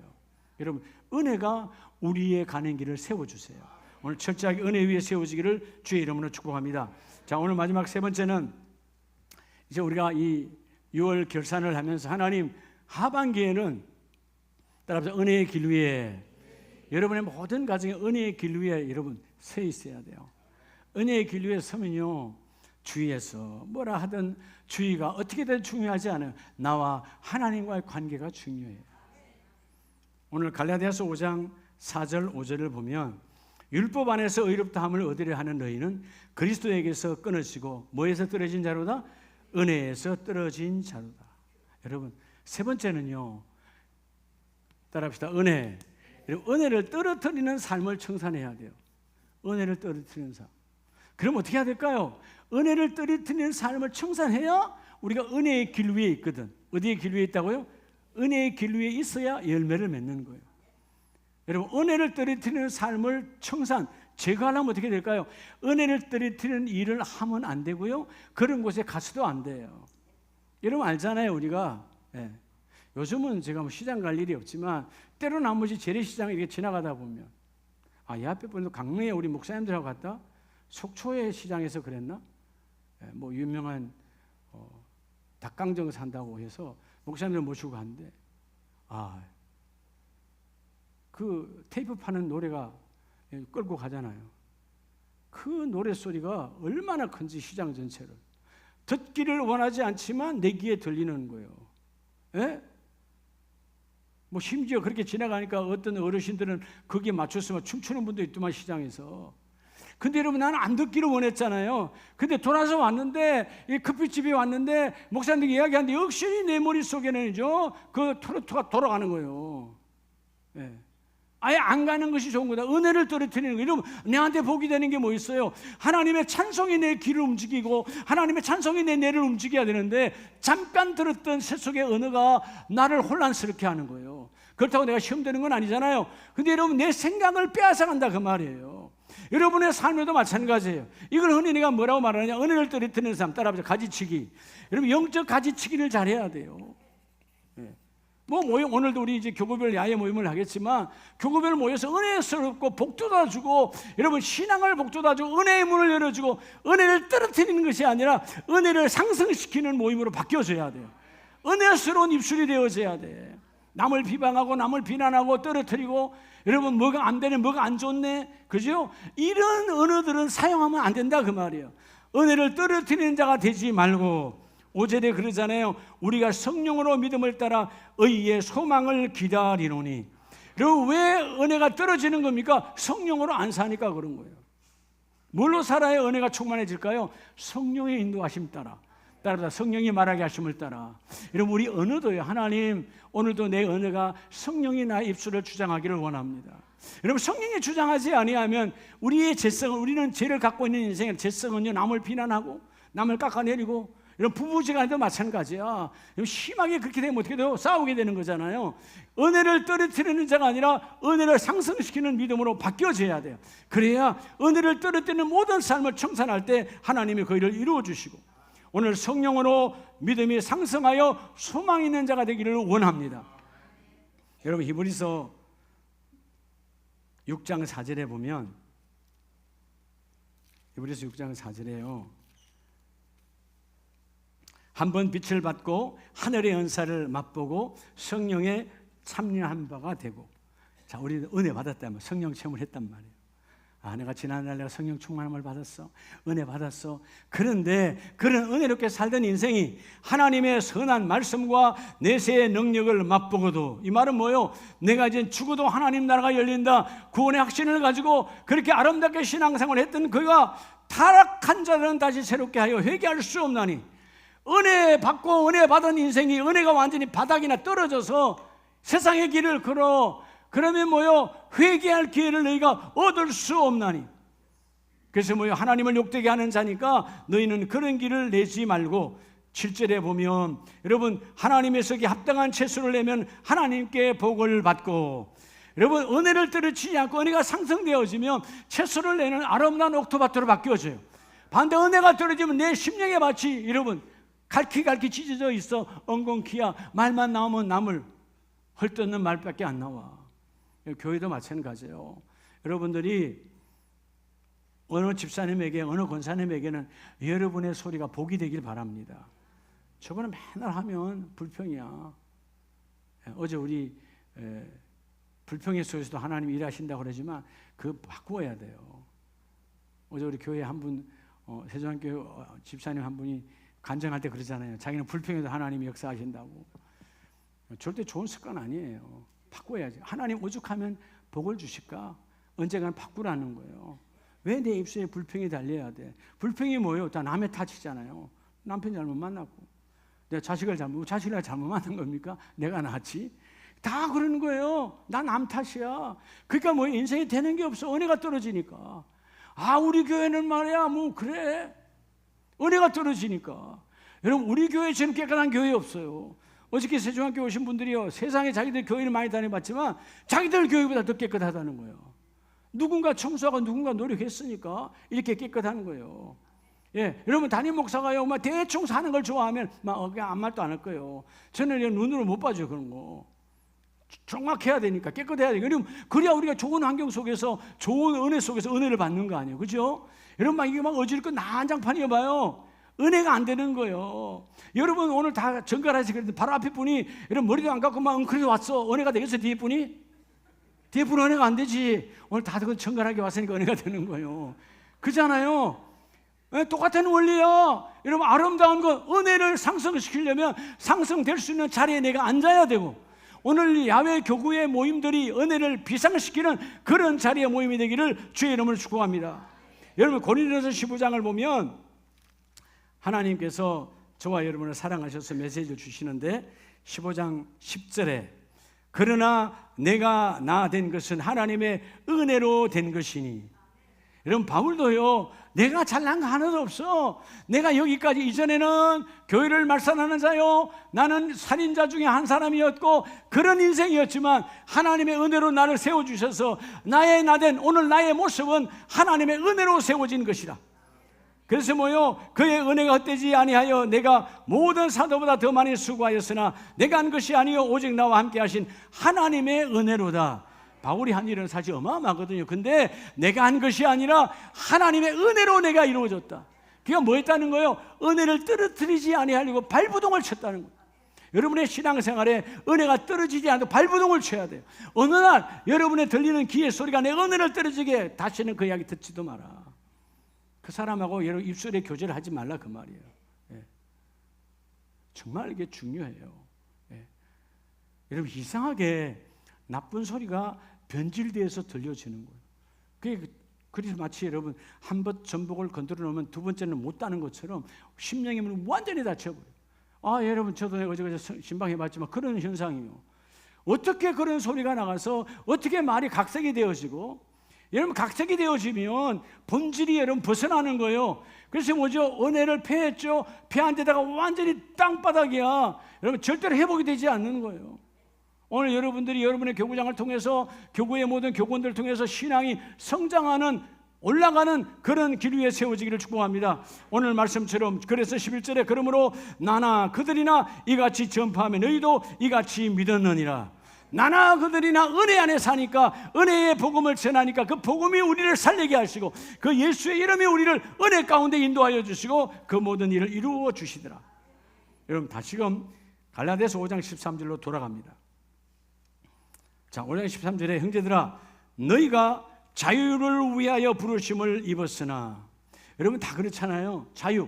여러분 은혜가 우리의 가는 길을 세워주세요. 오늘 철저하게 은혜 위에 세워지기를 주의 이름으로 축복합니다. 자, 오늘 마지막 세 번째는 이제 우리가 이 6월 결산을 하면서 하나님 하반기에는 따라서 은혜의 길 위에 여러분의 모든 가정에 은혜의 길 위에 여러분 서 있어야 돼요. 은혜의 길 위에 서면요 주위에서 뭐라 하든 주위가 어떻게든 중요하지 않아요. 나와 하나님과의 관계가 중요해요. 오늘 갈라디아서 5장 4절 5절을 보면 율법 안에서 의롭다함을 얻으려 하는 너희는 그리스도에게서 끊어지고 뭐에서 떨어진 자로다? 은혜에서 떨어진 자로다. 여러분 세 번째는요 따라합시다. 은혜. 은혜를 떨어뜨리는 삶을 청산해야 돼요. 은혜를 떨어뜨리는 삶. 그럼 어떻게 해야 될까요? 은혜를 떨어뜨리는 삶을 청산해야 우리가 은혜의 길 위에 있거든. 어디의 길 위에 있다고요? 은혜의 길 위에 있어야 열매를 맺는 거예요. 여러분 은혜를 떨어뜨리는 삶을 청산, 제거하려면 어떻게 될까요? 은혜를 떨어뜨리는 일을 하면 안 되고요. 그런 곳에 가서도 안 돼요. 여러분 알잖아요. 우리가 요즘은 제가 뭐 시장 갈 일이 없지만 때로 나머지 재래시장에 이렇게 지나가다 보면 이 앞에 보면 강릉에 우리 목사님들하고 갔다 속초의 시장에서 그랬나? 뭐 유명한 닭강정 산다고 해서 목사님들 모시고 갔는데 그 테이프 파는 노래가 끌고 가잖아요. 그 노래소리가 얼마나 큰지 시장 전체를 듣기를 원하지 않지만 내 귀에 들리는 거예요. 예? 뭐 심지어 그렇게 지나가니까 어떤 어르신들은 거기에 맞춰서 춤추는 분도 있더만 시장에서. 근데 여러분 나는 안 듣기를 원했잖아요. 근데 돌아서 왔는데 이 커피집에 왔는데 목사님들이 이야기하는데 역시 내 머릿속에는요 그 트로트가 돌아가는 거예요. 예. 아예 안 가는 것이 좋은 거다. 은혜를 떨어뜨리는 거. 이러면 내한테 복이 되는 게 뭐 있어요? 하나님의 찬송이 내 귀를 움직이고 하나님의 찬송이 내 뇌를 움직여야 되는데 잠깐 들었던 세속의 언어가 나를 혼란스럽게 하는 거예요. 그렇다고 내가 시험 되는 건 아니잖아요. 근데 여러분 내 생각을 빼앗아간다 그 말이에요. 여러분의 삶에도 마찬가지예요. 이걸 흔히 내가 뭐라고 말하느냐? 은혜를 떨어뜨리는 사람 따라하죠. 가지치기. 여러분 영적 가지치기를 잘해야 돼요. 뭐 모임 오늘도 우리 이제 교구별 야외 모임을 하겠지만 교구별 모여서 은혜스럽고 복돋아 주고 여러분 신앙을 복돋아 주고 은혜의 문을 열어주고 은혜를 떨어뜨리는 것이 아니라 은혜를 상승시키는 모임으로 바뀌어져야 돼요. 은혜스러운 입술이 되어져야 돼. 남을 비방하고 남을 비난하고 떨어뜨리고 여러분 뭐가 안 되네 뭐가 안 좋네 그죠? 이런 언어들은 사용하면 안 된다 그 말이에요. 은혜를 떨어뜨리는 자가 되지 말고 5절에 그러잖아요. 우리가 성령으로 믿음을 따라 의의 소망을 기다리노니. 그리고 왜 은혜가 떨어지는 겁니까? 성령으로 안 사니까 그런 거예요. 뭘로 살아야 은혜가 충만해질까요? 성령의 인도하심 따라 성령이 말하게 하심을 따라. 여러분 우리 언어도요. 하나님 오늘도 내 언어가 성령이 나의 입술을 주장하기를 원합니다. 여러분 성령이 주장하지 아니하면 우리의 죄성은 우리는 죄를 갖고 있는 인생의 죄성은요 남을 비난하고 남을 깎아내리고 이런 부부지간에도 마찬가지야. 심하게 그렇게 되면 어떻게 돼요? 싸우게 되는 거잖아요. 은혜를 떨어뜨리는 자가 아니라 은혜를 상승시키는 믿음으로 바뀌어져야 돼요. 그래야 은혜를 떨어뜨리는 모든 삶을 청산할 때 하나님이 그 일을 이루어 주시고 오늘 성령으로 믿음이 상승하여 소망 있는 자가 되기를 원합니다. 여러분 히브리서 6장 4절에 보면 히브리서 6장 4절에요. 한번 빛을 받고 하늘의 은사를 맛보고 성령에 참여한 바가 되고. 자, 우리는 은혜 받았다면 성령 체험을 했단 말이에요. 내가 지난날 내가 성령 충만함을 받았어. 은혜 받았어. 그런데 그런 은혜롭게 살던 인생이 하나님의 선한 말씀과 내세의 능력을 맛보고도, 이 말은 뭐예요? 내가 이제 죽어도 하나님 나라가 열린다 구원의 확신을 가지고 그렇게 아름답게 신앙생활을 했던 그가 타락한 자들은 다시 새롭게 하여 회개할 수 없나니, 은혜 받고 은혜 받은 인생이 은혜가 완전히 바닥이나 떨어져서 세상의 길을 걸어 그러면 뭐요? 회개할 기회를 너희가 얻을 수 없나니. 그래서 뭐요? 하나님을 욕되게 하는 자니까 너희는 그런 길을 내지 말고, 7절에 보면 여러분 하나님의 속에 합당한 채소를 내면 하나님께 복을 받고, 여러분 은혜를 떨어지지 않고 은혜가 상승되어지면 채소를 내는 아름다운 옥토밭으로 바뀌어져요. 반대 은혜가 떨어지면 내 심령의 밭이 여러분 갈퀴갈퀴 찢어져 있어 엉겅퀴야. 말만 나오면 나물, 헐뜯는 말밖에 안 나와. 교회도 마찬가지예요. 여러분들이 어느 집사님에게 어느 권사님에게는 여러분의 소리가 복이 되길 바랍니다. 저거는 맨날 하면 불평이야. 어제 우리 불평의 속에서도 하나님이 일하신다고 그러지만 그거 바꾸어야 돼요. 어제 우리 교회 한 분, 세종교회 집사님 한 분이 간증할 때 그러잖아요. 자기는 불평에도 하나님이 역사하신다고. 절대 좋은 습관 아니에요. 바꿔야지. 하나님 오죽하면 복을 주실까? 언젠가는 바꾸라는 거예요. 왜 내 입술에 불평이 달려야 돼? 불평이 뭐예요? 다 남의 탓이잖아요. 남편 잘못 만났고, 내가 자식을 잘못 만난 겁니까? 내가 낳았지? 다 그러는 거예요. 나 남 탓이야. 그러니까 뭐 인생에 되는 게 없어. 은혜가 떨어지니까. 아, 우리 교회는 말이야 뭐 그래. 은혜가 떨어지니까. 여러분 우리 교회처럼 깨끗한 교회 없어요. 어저께 세종학교 오신 분들이요, 세상에 자기들 교회를 많이 다녀봤지만 자기들 교회보다 더 깨끗하다는 거예요. 누군가 청소하고 누군가 노력했으니까 이렇게 깨끗한 거예요. 예, 여러분 담임 목사가요, 막 대충 사는 걸 좋아하면 막 아무 말도 안 할 거예요. 저는 눈으로 못 봐줘요 그런 거. 정확해야 되니까, 깨끗해야 되니까. 그래야 우리가 좋은 환경 속에서, 좋은 은혜 속에서 은혜를 받는 거 아니에요, 그죠? 여러분 막 이게 막 어지럽고 난장판이어봐요, 은혜가 안 되는 거예요. 여러분 오늘 다 정갈하시 그랬는데 바로 앞에 분이 여러분 머리도 안 감고 막 엉클려 왔어. 은혜가 되겠어? 뒤에 분이 은혜가 안 되지. 오늘 다들 정갈하게 왔으니까 은혜가 되는 거예요. 그잖아요. 똑같은 원리야. 여러분 아름다운 거, 은혜를 상승시키려면 상승될 수 있는 자리에 내가 앉아야 되고, 오늘 야외 교구의 모임들이 은혜를 비상시키는 그런 자리의 모임이 되기를 주의 이름으로 축복합니다. 여러분 고린도서 15장을 보면 하나님께서 저와 여러분을 사랑하셔서 메시지를 주시는데 15장 10절에 그러나 내가 나 된 것은 하나님의 은혜로 된 것이니. 여러분 바울도요, 내가 잘난 거 하나도 없어. 내가 여기까지, 이전에는 교회를 말살하는 자요, 나는 살인자 중에 한 사람이었고 그런 인생이었지만 하나님의 은혜로 나를 세워주셔서 나의 나된 오늘 나의 모습은 하나님의 은혜로 세워진 것이다. 그래서 뭐요? 그의 은혜가 헛되지 아니하여 내가 모든 사도보다 더 많이 수고하였으나 내가 한 것이 아니요 오직 나와 함께 하신 하나님의 은혜로다. 바울이 한 일은 사실 어마어마하거든요. 근데 내가 한 것이 아니라 하나님의 은혜로 내가 이루어졌다. 그가 뭐 했다는 거예요? 은혜를 떨어뜨리지 아니하려고 발부동을 쳤다는 거예요. 여러분의 신앙생활에 은혜가 떨어지지 않도록 발부동을 쳐야 돼요. 어느 날 여러분의 들리는 귀의 소리가 내 은혜를 떨어지게, 다시는 그 이야기 듣지도 마라. 그 사람하고 여러분 입술에 교제를 하지 말라 그 말이에요. 예. 정말 이게 중요해요. 예. 여러분 이상하게 나쁜 소리가 변질되어서 들려지는 거예요. 그래서 마치 여러분 한 번 전복을 건드려 놓으면 두 번째는 못 따는 것처럼 심령의 문을 완전히 닫혀버려요. 아, 여러분 저도 어제 신방해봤지만 그런 현상이에요. 어떻게 그런 소리가 나가서 어떻게 말이 각색이 되어지고, 여러분 각색이 되어지면 본질이 여러분 벗어나는 거예요. 그래서 뭐죠? 은혜를 패했죠. 패한 데다가 완전히 땅바닥이야. 여러분 절대로 회복이 되지 않는 거예요. 오늘 여러분들이 여러분의 교구장을 통해서, 교구의 모든 교권들을 통해서 신앙이 성장하는, 올라가는 그런 길 위에 세워지기를 축복합니다. 오늘 말씀처럼 그래서 11절에 그러므로 나나 그들이나 이같이 전파하면 너희도 이같이 믿었느니라. 나나 그들이나 은혜 안에 사니까, 은혜의 복음을 전하니까 그 복음이 우리를 살리게 하시고 그 예수의 이름이 우리를 은혜 가운데 인도하여 주시고 그 모든 일을 이루어 주시더라. 여러분 다시금 갈라디아서 5장 13절로 돌아갑니다. 자, 5장 13절에 형제들아 너희가 자유를 위하여 부르심을 입었으나. 여러분 다 그렇잖아요. 자유.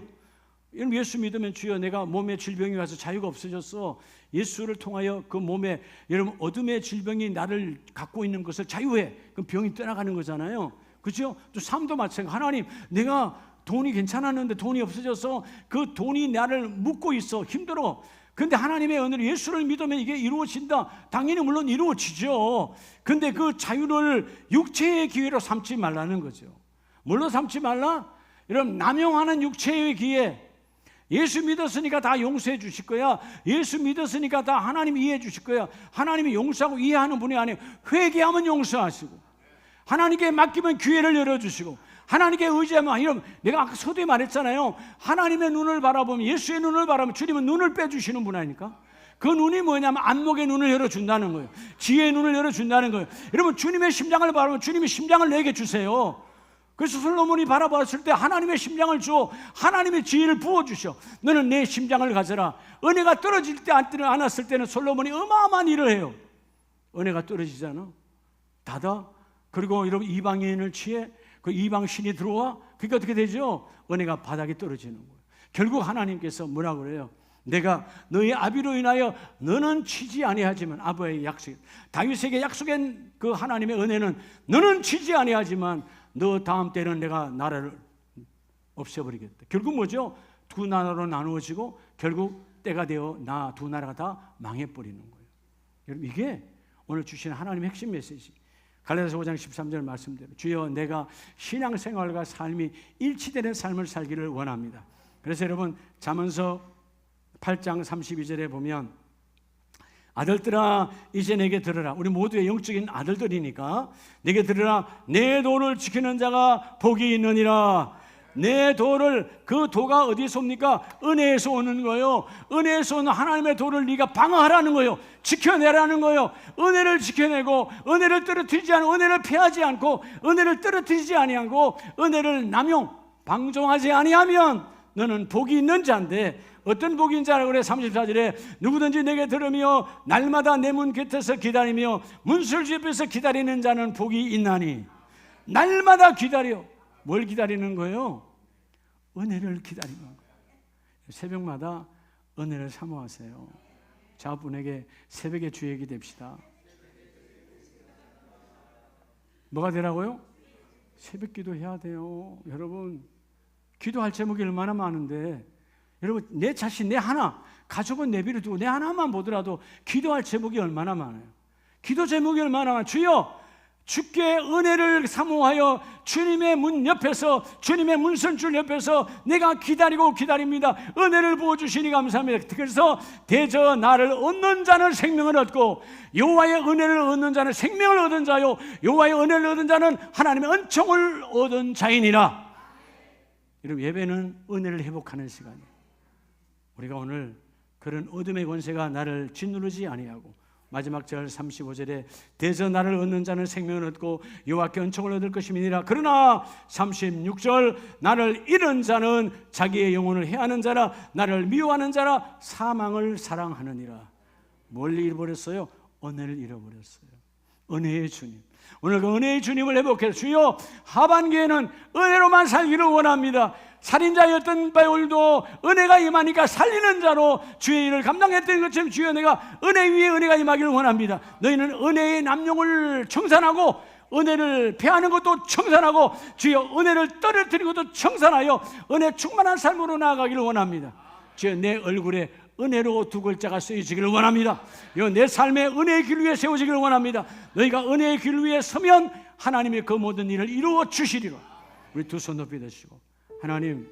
여러분 예수 믿으면 주여 내가 몸에 질병이 와서 자유가 없어졌어. 예수를 통하여 그 몸에, 여러분 어둠의 질병이 나를 갖고 있는 것을 자유해. 그럼 병이 떠나가는 거잖아요. 그렇죠? 또 삶도 마찬가지. 하나님 내가 돈이 괜찮았는데 돈이 없어져서 그 돈이 나를 묶고 있어. 힘들어. 근데 하나님의 은혜로 예수를 믿으면 이게 이루어진다. 당연히 물론 이루어지죠. 근데 그 자유를 육체의 기회로 삼지 말라는 거죠. 뭘로 삼지 말라? 여러분, 남용하는 육체의 기회. 예수 믿었으니까 다 용서해 주실 거야. 예수 믿었으니까 다 하나님 이해해 주실 거야. 하나님이 용서하고 이해하는 분이 아니에요. 회개하면 용서하시고, 하나님께 맡기면 기회를 열어주시고, 하나님께 의지하면, 이런, 내가 아까 서두에 말했잖아요. 하나님의 눈을 바라보면, 예수의 눈을 바라보면 주님은 눈을 빼주시는 분 아닙니까? 그 눈이 뭐냐면 안목의 눈을 열어준다는 거예요. 지혜의 눈을 열어준다는 거예요. 여러분, 주님의 심장을 바라보면 주님이 심장을 내게 주세요. 그래서 솔로몬이 바라봤을 때 하나님의 심장을 주어 하나님의 지혜를 부어주셔. 너는 내 심장을 가져라. 은혜가 떨어질 때 않았을 때는 솔로몬이 어마어마한 일을 해요. 은혜가 떨어지잖아. 닫아. 그리고 여러분, 이방인을 취해 그 이방 신이 들어와. 그게 어떻게 되죠? 은혜가 바닥에 떨어지는 거예요. 결국 하나님께서 뭐라고 그래요? 내가 너의 아비로 인하여 너는 치지 아니하지만, 아버지의 약속, 다윗에게 약속한 그 하나님의 은혜는 너는 치지 아니하지만 너 다음 때는 내가 나라를 없애버리겠다. 결국 뭐죠? 두 나라로 나누어지고 결국 때가 되어 두 나라가 다 망해버리는 거예요. 여러분, 이게 오늘 주신 하나님의 핵심 메시지. 갈라디아서 5장 13절 말씀대로 주여 내가 신앙생활과 삶이 일치되는 삶을 살기를 원합니다. 그래서 여러분, 잠언서 8장 32절에 보면 아들들아 이제 내게 들으라. 우리 모두의 영적인 아들들이니까 내게 들으라. 내 도를 지키는 자가 복이 있느니라. 내 도를, 그 도가 어디서 옵니까? 은혜에서 오는 거예요. 은혜에서 오는 하나님의 도를 네가 방어하라는 거예요. 지켜내라는 거예요. 은혜를 지켜내고 은혜를 떨어뜨리지 않고 은혜를 피하지 않고 은혜를 떨어뜨리지 아니하고 은혜를 방종하지 아니하면 너는 복이 있는 자인데, 어떤 복인 자라고 그래? 34절에 누구든지 내게 들으며 날마다 내 문 곁에서 기다리며 문설주 옆에서 기다리는 자는 복이 있나니. 날마다 기다려. 뭘 기다리는 거예요? 은혜를 기다리는 거예요. 새벽마다 은혜를 사모하세요. 자분에게 새벽에 주의 기됩시다. 뭐가 되라고요? 새벽 기도해야 돼요. 여러분, 기도할 제목이 얼마나 많은데, 여러분, 내 자신, 내 하나, 가족은 내비를 두고 내 하나만 보더라도 기도할 제목이 얼마나 많아요. 기도 제목이 얼마나 많아요. 주여, 주께 은혜를 사모하여 주님의 문 옆에서, 주님의 문선줄 옆에서 내가 기다립니다. 은혜를 부어주시니 감사합니다. 그래서 대저 나를 얻는 자는 생명을 얻고 여호와의 은혜를 얻는 자는 생명을 얻은 자요, 여호와의 은혜를 얻은 자는 하나님의 은총을 얻은 자이니라. 여러분, 예배는 은혜를 회복하는 시간이에요. 우리가 오늘 그런 어둠의 권세가 나를 짓누르지 아니하고, 마지막 절 35절에 대저 나를 얻는 자는 생명을 얻고 여호와께 은총을 얻을 것임이니라. 그러나 36절 나를 잃은 자는 자기의 영혼을 해하는 자라, 나를 미워하는 자라 사망을 사랑하느니라. 뭘 잃어버렸어요? 은혜를 잃어버렸어요. 은혜의 주님. 오늘 그 은혜의 주님을 회복해서 주여, 하반기에는 은혜로만 살기를 원합니다. 살인자였던 바울도 은혜가 임하니까 살리는 자로 주의 일을 감당했던 것처럼 주여, 내가 은혜 위에 은혜가 임하기를 원합니다. 너희는 은혜의 남용을 청산하고 은혜를 패하는 것도 청산하고 주여 은혜를 떨어뜨리는 것도 청산하여 은혜 충만한 삶으로 나아가기를 원합니다. 주여, 내 얼굴에 은혜로 두 글자가 쓰여지기를 원합니다. 내 삶에 은혜의 길 위에 세워지기를 원합니다. 너희가 은혜의 길 위에 서면 하나님의 그 모든 일을 이루어 주시리라. 우리 두 손 높이 드시고, 하나님,